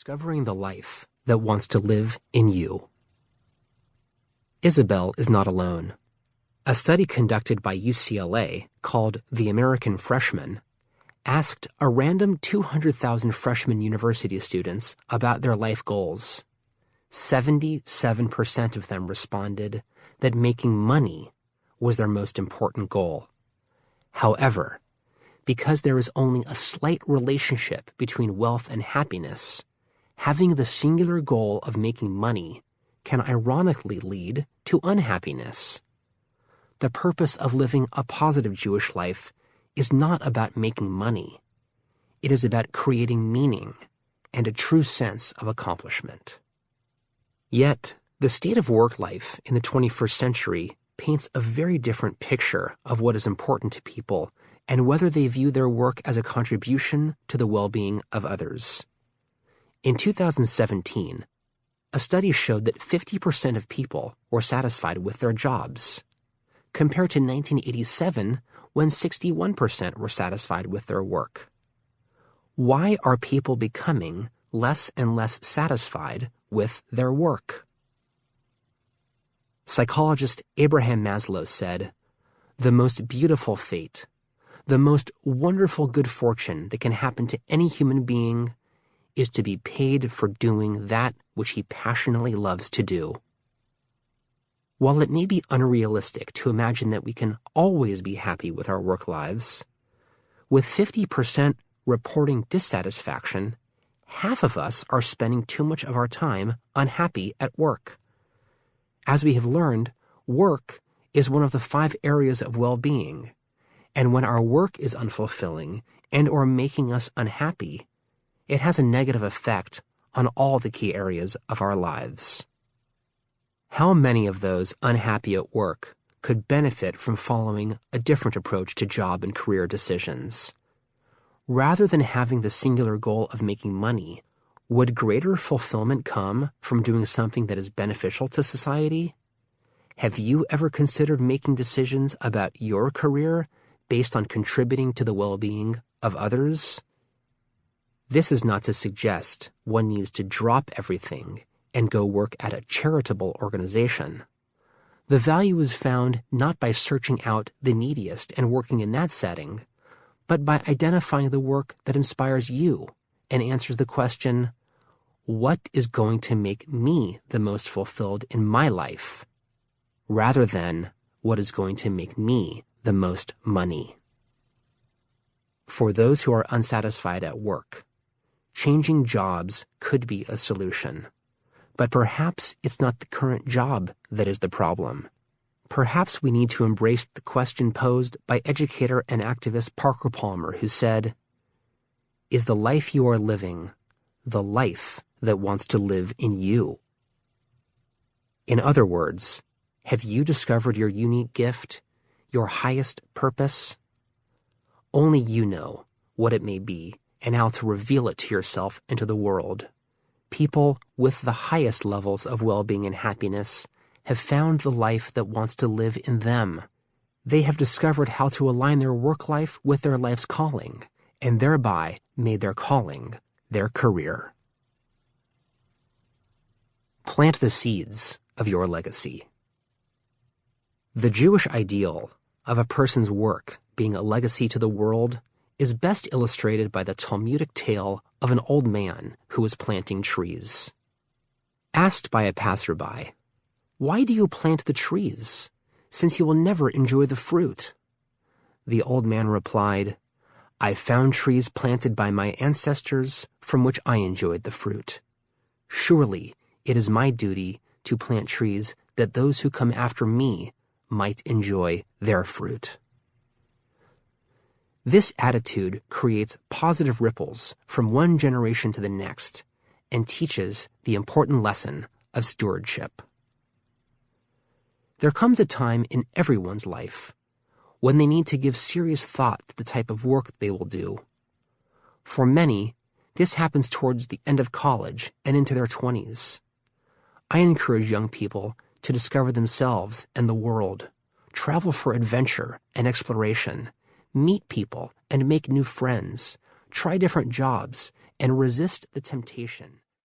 Discovering the life that wants to live in you. Isabel is not alone. A study conducted by UCLA called The American Freshman asked a random 200,000 freshman university students about their life goals. 77% of them responded that making money was their most important goal. However, because there is only a slight relationship between wealth and happiness, having the singular goal of making money can ironically lead to unhappiness. The purpose of living a positive Jewish life is not about making money. It is about creating meaning and a true sense of accomplishment. Yet, the state of work life in the 21st century paints a very different picture of what is important to people and whether they view their work as a contribution to the well-being of others. In 2017, a study showed that 50% of people were satisfied with their jobs, compared to 1987 when 61% were satisfied with their work. Why are people becoming less and less satisfied with their work? Psychologist Abraham Maslow said, "The most beautiful fate, the most wonderful good fortune that can happen to any human being is to be paid for doing that which he passionately loves to do." While it may be unrealistic to imagine that we can always be happy with our work lives, with 50% reporting dissatisfaction, half of us are spending too much of our time unhappy at work. As we have learned, work is one of the 5 areas of well-being, and when our work is unfulfilling and/or making us unhappy, it has a negative effect on all the key areas of our lives. How many of those unhappy at work could benefit from following a different approach to job and career decisions? Rather than having the singular goal of making money, would greater fulfillment come from doing something that is beneficial to society? Have you ever considered making decisions about your career based on contributing to the well-being of others? This is not to suggest one needs to drop everything and go work at a charitable organization. The value is found not by searching out the neediest and working in that setting, but by identifying the work that inspires you and answers the question, what is going to make me the most fulfilled in my life, rather than what is going to make me the most money. For those who are unsatisfied at work, changing jobs could be a solution. But perhaps it's not the current job that is the problem. Perhaps we need to embrace the question posed by educator and activist Parker Palmer, who said, "Is the life you are living the life that wants to live in you?" In other words, have you discovered your unique gift, your highest purpose? Only you know what it may be and how to reveal it to yourself and to the world. People with the highest levels of well-being and happiness have found the life that wants to live in them. They have discovered how to align their work life with their life's calling, and thereby made their calling their career. Plant the seeds of your legacy. The Jewish ideal of a person's work being a legacy to the world is best illustrated by the Talmudic tale of an old man who was planting trees. Asked by a passerby, "Why do you plant the trees, since you will never enjoy the fruit?" The old man replied, "I found trees planted by my ancestors from which I enjoyed the fruit. Surely it is my duty to plant trees that those who come after me might enjoy their fruit." This attitude creates positive ripples from one generation to the next and teaches the important lesson of stewardship. There comes a time in everyone's life when they need to give serious thought to the type of work they will do. For many, this happens towards the end of college and into their 20s. I encourage young people to discover themselves and the world, travel for adventure and exploration, meet people and make new friends, try different jobs, and resist the temptation